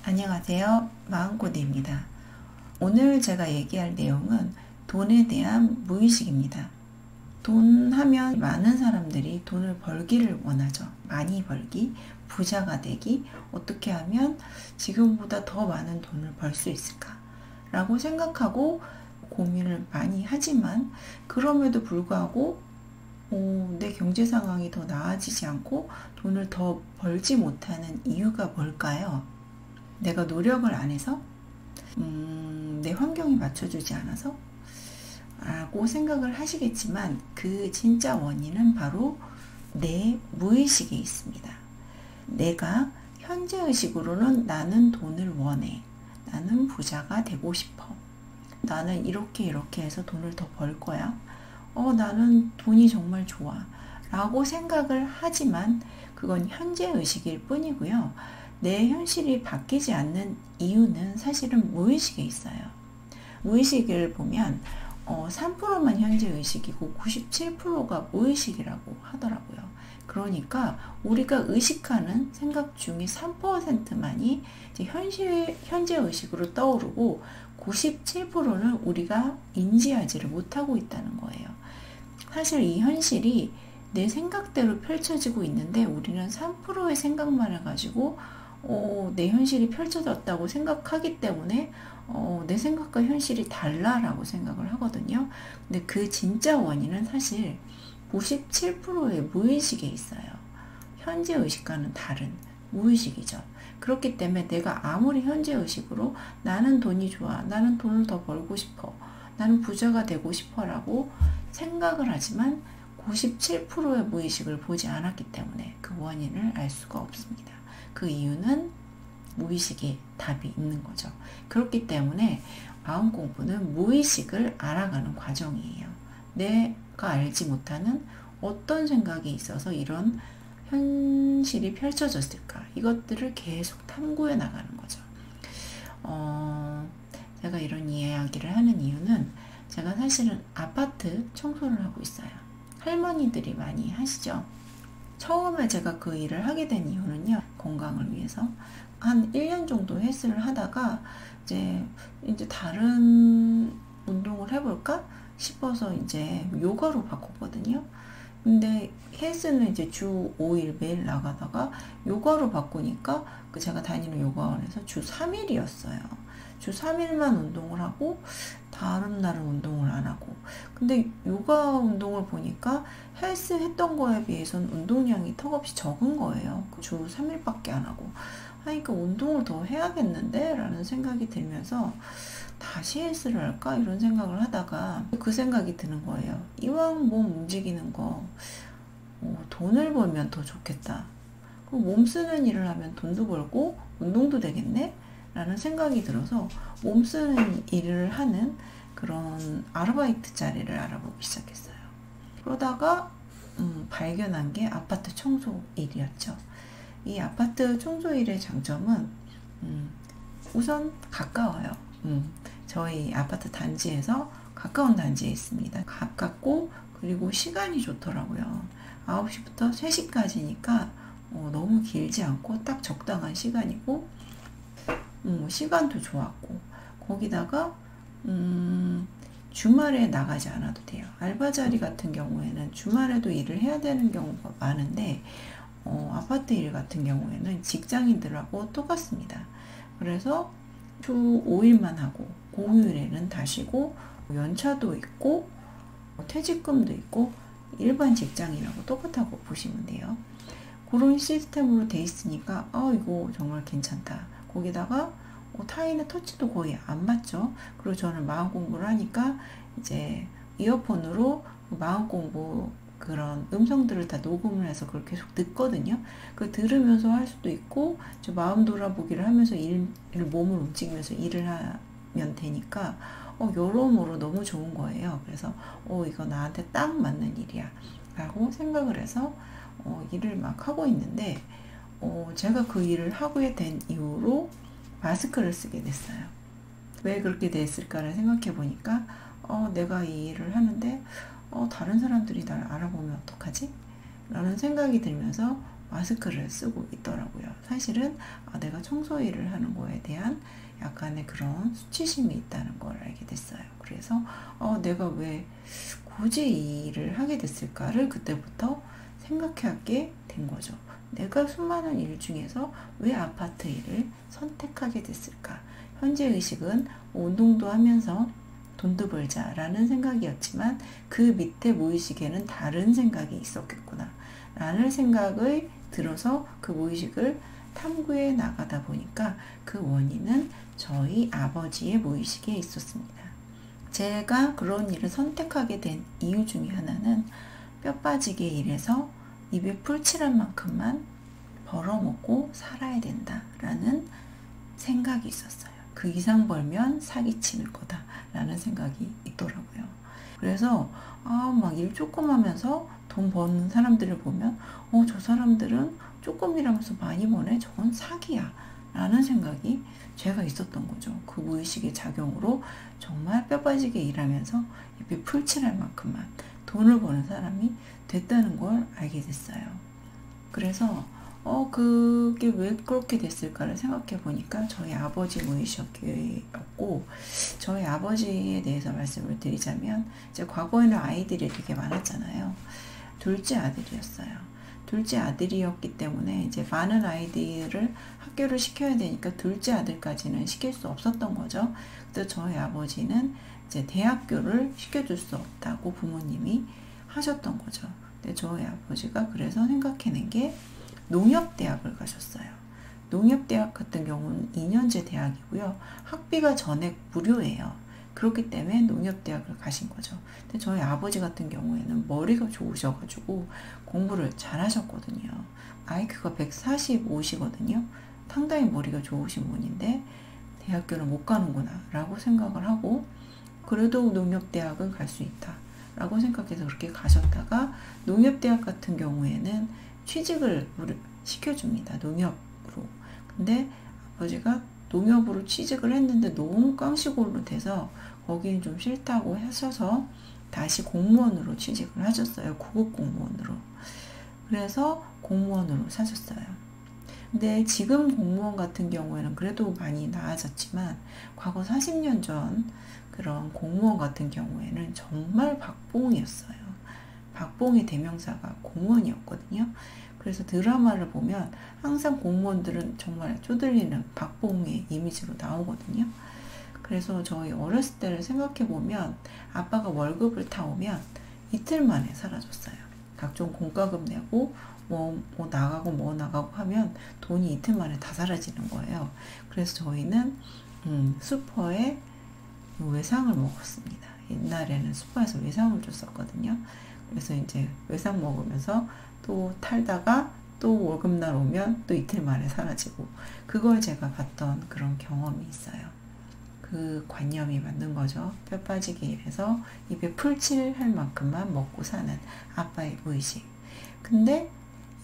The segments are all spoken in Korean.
안녕하세요. 마음코디입니다. 오늘 제가 얘기할 내용은 돈에 대한 무의식입니다. 돈 하면 많은 사람들이 돈을 벌기를 원하죠. 많이 벌기, 부자가 되기, 어떻게 하면 지금보다 더 많은 돈을 벌 수 있을까? 라고 생각하고 고민을 많이 하지만 그럼에도 불구하고 내 경제 상황이 더 나아지지 않고 돈을 더 벌지 못하는 이유가 뭘까요? 내가 노력을 안 해서? 내 환경이 맞춰주지 않아서? 라고 생각을 하시겠지만 그 진짜 원인은 바로 내 무의식에 있습니다. 내가 현재의식으로는 나는 돈을 원해. 나는 부자가 되고 싶어. 나는 이렇게 해서 돈을 더 벌 거야. 나는 돈이 정말 좋아. 라고 생각을 하지만 그건 현재의식일 뿐이고요. 내 현실이 바뀌지 않는 이유는 사실은 무의식에 있어요. 무의식을 보면 3%만 현재의식이고 97%가 무의식이라고 하더라고요. 그러니까 우리가 의식하는 생각 중에 3%만이 이제 현재의식으로 떠오르고 97%는 우리가 인지하지를 못하고 있다는 거예요. 사실 이 현실이 내 생각대로 펼쳐지고 있는데 우리는 3%의 생각만 해가지고 내 현실이 펼쳐졌다고 생각하기 때문에 내 생각과 현실이 달라라고 생각을 하거든요. 근데 그 진짜 원인은 사실 97%의 무의식에 있어요. 현재의식과는 다른 무의식이죠. 그렇기 때문에 내가 아무리 현재의식으로 나는 돈이 좋아, 나는 돈을 더 벌고 싶어, 나는 부자가 되고 싶어 라고 생각을 하지만 97%의 무의식을 보지 않았기 때문에 그 원인을 알 수가 없습니다. 그 이유는 무의식에 답이 있는 거죠. 그렇기 때문에 마음 공부는 무의식을 알아가는 과정이에요. 내가 알지 못하는 어떤 생각이 있어서 이런 현실이 펼쳐졌을까? 이것들을 계속 탐구해 나가는 거죠. 제가 이런 이야기를 하는 이유는 제가 사실은 아파트 청소를 하고 있어요. 할머니들이 많이 하시죠. 처음에 제가 그 일을 하게 된 이유는요, 건강을 위해서 한 1년 정도 헬스를 하다가 이제 다른 운동을 해볼까 싶어서 이제 요가로 바꿨거든요. 근데 헬스는 이제 주 5일 매일 나가다가 요가로 바꾸니까 제가 다니는 요가원에서 주 3일이었어요. 주 3일만 운동을 하고 다른 날은 운동을 안 하고. 근데 요가 운동을 보니까 헬스 했던 거에 비해서는 운동량이 턱없이 적은 거예요. 주 3일밖에 안 하고. 그러니까 운동을 더 해야겠는데? 라는 생각이 들면서 다시 헬스를 할까? 이런 생각을 하다가 그 생각이 드는 거예요. 이왕 몸 움직이는 거 돈을 벌면 더 좋겠다. 그럼 몸 쓰는 일을 하면 돈도 벌고 운동도 되겠네? 라는 생각이 들어서 몸 쓰는 일을 하는 그런 아르바이트 자리를 알아보기 시작했어요. 그러다가 발견한 게 아파트 청소 일이었죠. 이 아파트 청소 일의 장점은 우선 가까워요. 저희 아파트 단지에서 가까운 단지에 있습니다. 가깝고 그리고 시간이 좋더라고요. 9시부터 3시까지니까 너무 길지 않고 딱 적당한 시간이고 시간도 좋았고 거기다가 주말에 나가지 않아도 돼요. 알바 자리 같은 경우에는 주말에도 일을 해야 되는 경우가 많은데 아파트 일 같은 경우에는 직장인들하고 똑같습니다. 그래서 주 5일만 하고 공휴일에는 다 쉬고 연차도 있고 퇴직금도 있고 일반 직장인하고 똑같다고 보시면 돼요. 그런 시스템으로 돼 있으니까 이거 정말 괜찮다. 거기다가 타인의 터치도 거의 안 받죠. 그리고 저는 마음 공부를 하니까 이제 이어폰으로 마음 공부 그런 음성들을 다 녹음을 해서 그걸 계속 듣거든요. 그 들으면서 할 수도 있고 마음 돌아보기를 하면서 몸을 움직이면서 일을 하면 되니까 여러모로 너무 좋은 거예요. 그래서 이거 나한테 딱 맞는 일이야 라고 생각을 해서 일을 막 하고 있는데 제가 그 일을 하게 된 이후로 마스크를 쓰게 됐어요. 왜 그렇게 됐을까를 생각해 보니까 내가 이 일을 하는데 다른 사람들이 날 알아보면 어떡하지? 라는 생각이 들면서 마스크를 쓰고 있더라고요. 사실은 내가 청소 일을 하는 거에 대한 약간의 그런 수치심이 있다는 걸 알게 됐어요. 그래서 내가 왜 굳이 이 일을 하게 됐을까를 그때부터 생각하게 된 거죠. 내가 수많은 일 중에서 왜 아파트 일을 선택하게 됐을까? 현재 의식은 운동도 하면서 돈도 벌자라는 생각이었지만 그 밑에 무의식에는 다른 생각이 있었겠구나 라는 생각을 들어서 그 무의식을 탐구해 나가다 보니까 그 원인은 저희 아버지의 무의식에 있었습니다. 제가 그런 일을 선택하게 된 이유 중에 하나는 뼈 빠지게 일해서 입에 풀칠한 만큼만 벌어먹고 살아야 된다라는 생각이 있었어요. 그 이상 벌면 사기치는 거다라는 생각이 있더라고요. 그래서 막 일 조금 하면서 돈 버는 사람들을 보면 저 사람들은 조금 일하면서 많이 버네? 저건 사기야 라는 생각이 제가 있었던 거죠. 그 무의식의 작용으로 정말 뼈 빠지게 일하면서 입에 풀칠할 만큼만 돈을 버는 사람이 됐다는 걸 알게 됐어요. 그래서 그게 왜 그렇게 됐을까를 생각해 보니까 저희 아버지 무의식이었고, 저희 아버지에 대해서 말씀을 드리자면, 이제 과거에는 아이들이 되게 많았잖아요. 둘째 아들이었어요. 둘째 아들이었기 때문에 이제 많은 아이들을 학교를 시켜야 되니까 둘째 아들까지는 시킬 수 없었던 거죠. 그래서 저희 아버지는 이제 대학교를 시켜줄 수 없다고 부모님이 하셨던 거죠. 근데 저희 아버지가 그래서 생각해낸 게 농협대학을 가셨어요. 농협대학 같은 경우는 2년제 대학이고요. 학비가 전액 무료예요. 그렇기 때문에 농협대학을 가신 거죠. 근데 저희 아버지 같은 경우에는 머리가 좋으셔가지고 공부를 잘 하셨거든요. IQ가 145시거든요. 상당히 머리가 좋으신 분인데 대학교를 못 가는구나 라고 생각을 하고, 그래도 농협대학은 갈 수 있다 라고 생각해서 그렇게 가셨다가, 농협대학 같은 경우에는 취직을 시켜줍니다. 농협으로. 근데 아버지가 농협으로 취직을 했는데 너무 깡시골로 돼서 거기는 좀 싫다고 하셔서 다시 공무원으로 취직을 하셨어요. 구급 공무원으로. 그래서 공무원으로 사셨어요. 근데 지금 공무원 같은 경우에는 그래도 많이 나아졌지만 과거 40년 전 그런 공무원 같은 경우에는 정말 박봉이었어요. 박봉의 대명사가 공무원이었거든요. 그래서 드라마를 보면 항상 공무원들은 정말 쪼들리는 박봉의 이미지로 나오거든요. 그래서 저희 어렸을 때를 생각해 보면 아빠가 월급을 타오면 이틀 만에 사라졌어요. 각종 공과금 내고 뭐 나가고 하면 돈이 이틀 만에 다 사라지는 거예요. 그래서 저희는 슈퍼에 외상을 먹었습니다. 옛날에는 슈퍼에서 외상을 줬었거든요. 그래서 이제 외상 먹으면서 또 탈다가 또 월급날 오면 또 이틀 만에 사라지고, 그걸 제가 봤던 그런 경험이 있어요. 그 관념이 맞는 거죠. 뼈 빠지게 일해서 입에 풀칠할 만큼만 먹고 사는 아빠의 무의식. 근데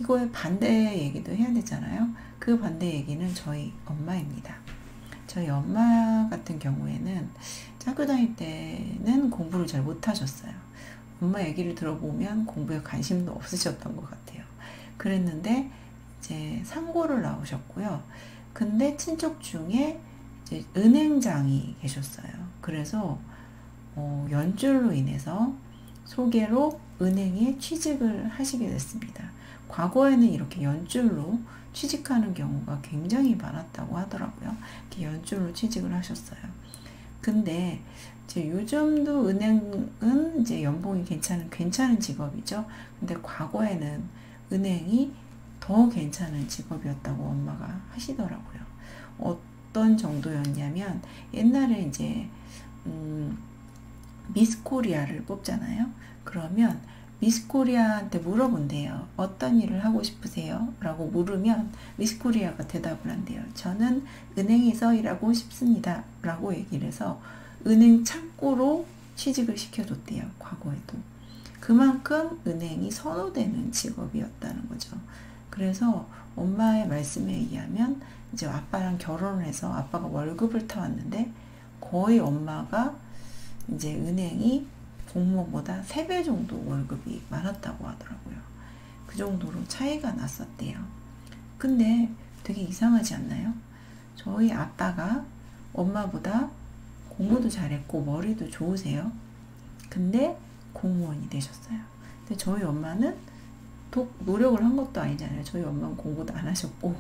이거의 반대 얘기도 해야 되잖아요. 그 반대 얘기는 저희 엄마입니다. 저희 엄마 같은 경우에는 학교 다닐 때는 공부를 잘 못하셨어요. 엄마 얘기를 들어보면 공부에 관심도 없으셨던 것 같아요. 그랬는데 이제 상고를 나오셨고요. 근데 친척 중에 이제 은행장이 계셨어요. 그래서 연줄로 인해서 소개로 은행에 취직을 하시게 됐습니다. 과거에는 이렇게 연줄로 취직하는 경우가 굉장히 많았다고 하더라고요. 이렇게 연줄로 취직을 하셨어요. 근데 이제 요즘도 은행은 이제 연봉이 괜찮은 직업이죠. 근데 과거에는 은행이 더 괜찮은 직업이었다고 엄마가 하시더라고요. 어떤 정도였냐면 옛날에 이제 미스 코리아를 뽑잖아요. 그러면 미스 코리아한테 물어본대요. 어떤 일을 하고 싶으세요? 라고 물으면 미스 코리아가 대답을 한대요. 저는 은행에서 일하고 싶습니다. 라고 얘기를 해서 은행 창구로 취직을 시켜줬대요. 과거에도. 그만큼 은행이 선호되는 직업이었다는 거죠. 그래서 엄마의 말씀에 의하면 이제 아빠랑 결혼을 해서 아빠가 월급을 타왔는데 거의 엄마가 이제 은행이 공무원보다 3배 정도 월급이 많았다고 하더라고요. 그 정도로 차이가 났었대요. 근데 되게 이상하지 않나요? 저희 아빠가 엄마보다 공부도 잘했고 머리도 좋으세요. 근데 공무원이 되셨어요. 근데 저희 엄마는 노력을 한 것도 아니잖아요. 저희 엄마는 공부도 안 하셨고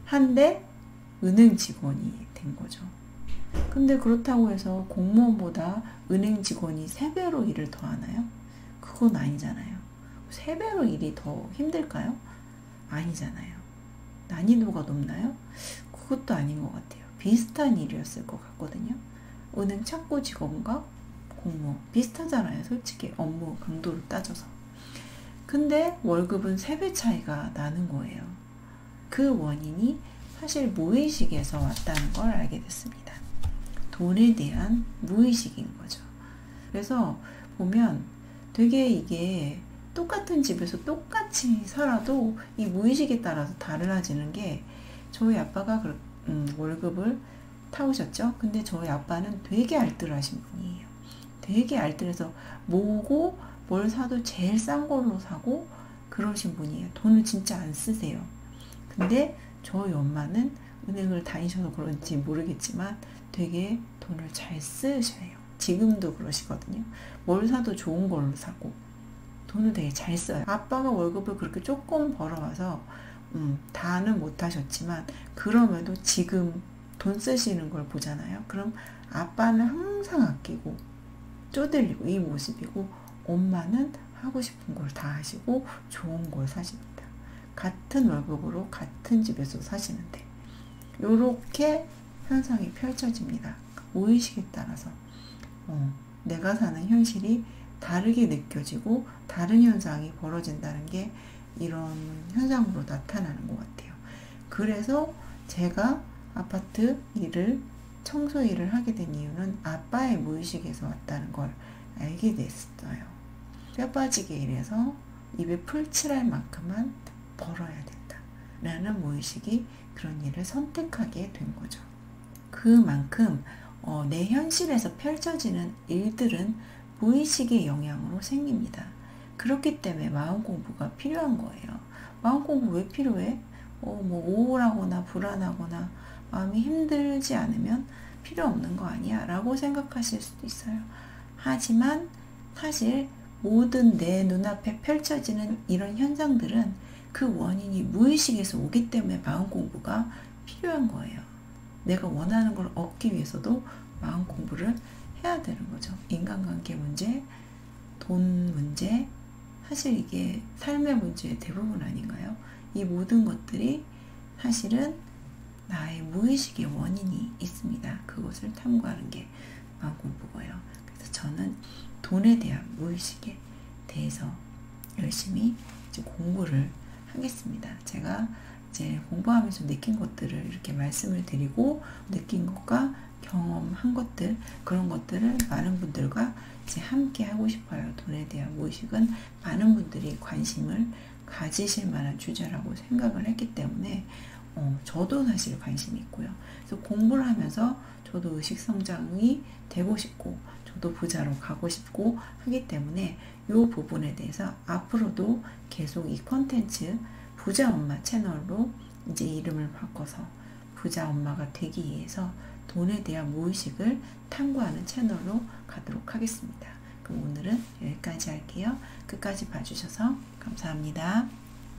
한데 은행 직원이 된 거죠. 근데 그렇다고 해서 공무원보다 은행 직원이 3배로 일을 더 하나요? 그건 아니잖아요. 3배로 일이 더 힘들까요? 아니잖아요. 난이도가 높나요? 그것도 아닌 것 같아요. 비슷한 일이었을 것 같거든요. 은행 창구 직원과 공무원 비슷하잖아요. 솔직히 업무 강도를 따져서. 근데 월급은 3배 차이가 나는 거예요. 그 원인이 사실 무의식에서 왔다는 걸 알게 됐습니다. 돈에 대한 무의식인 거죠. 그래서 보면 되게 이게 똑같은 집에서 똑같이 살아도 이 무의식에 따라서 달라지는 게, 저희 아빠가 월급을 타오셨죠? 근데 저희 아빠는 되게 알뜰하신 분이에요. 되게 알뜰해서 뭐고 뭘 사도 제일 싼 걸로 사고 그러신 분이에요. 돈을 진짜 안 쓰세요. 근데 저희 엄마는 은행을 다니셔서 그런지 모르겠지만 되게 돈을 잘 쓰셔요. 지금도 그러시거든요. 뭘 사도 좋은 걸로 사고 돈을 되게 잘 써요. 아빠가 월급을 그렇게 조금 벌어와서 다는 못하셨지만 그럼에도 지금 돈 쓰시는 걸 보잖아요. 그럼 아빠는 항상 아끼고 쪼들리고 이 모습이고, 엄마는 하고 싶은 걸 다 하시고 좋은 걸 사십니다. 같은 월급으로 같은 집에서 사시는데 이렇게 현상이 펼쳐집니다. 무의식에 따라서 내가 사는 현실이 다르게 느껴지고 다른 현상이 벌어진다는 게 이런 현상으로 나타나는 것 같아요. 그래서 제가 아파트 일을, 청소 일을 하게 된 이유는 아빠의 무의식에서 왔다는 걸 알게 됐어요. 뼈 빠지게 일해서 입에 풀 칠할 만큼만 벌어야 된다 라는 무의식이 그런 일을 선택하게 된 거죠. 그만큼 내 현실에서 펼쳐지는 일들은 무의식의 영향으로 생깁니다. 그렇기 때문에 마음 공부가 필요한 거예요. 마음 공부 왜 필요해? 우울하거나 불안하거나 마음이 힘들지 않으면 필요 없는 거 아니야? 라고 생각하실 수도 있어요. 하지만 사실 모든 내 눈앞에 펼쳐지는 이런 현상들은 그 원인이 무의식에서 오기 때문에 마음 공부가 필요한 거예요. 내가 원하는 걸 얻기 위해서도 마음 공부를 해야 되는 거죠. 인간관계 문제, 돈 문제, 사실 이게 삶의 문제의 대부분 아닌가요? 이 모든 것들이 사실은 나의 무의식의 원인이 있습니다. 그것을 탐구하는 게 마음 공부고요. 그래서 저는 돈에 대한 무의식에 대해서 열심히 이제 공부를 하겠습니다. 제가 이제 공부하면서 느낀 것들을 이렇게 말씀을 드리고, 느낀 것과 경험한 것들, 그런 것들을 많은 분들과 이제 함께 하고 싶어요. 돈에 대한 무의식은 많은 분들이 관심을 가지실 만한 주제라고 생각을 했기 때문에 저도 사실 관심이 있고요. 그래서 공부를 하면서 저도 의식 성장이 되고 싶고 저도 부자로 가고 싶고 하기 때문에 이 부분에 대해서 앞으로도 계속 이 컨텐츠 부자 엄마 채널로 이제 이름을 바꿔서 부자 엄마가 되기 위해서 돈에 대한 무의식을 탐구하는 채널로 가도록 하겠습니다. 그럼 오늘은 여기까지 할게요. 끝까지 봐주셔서 감사합니다.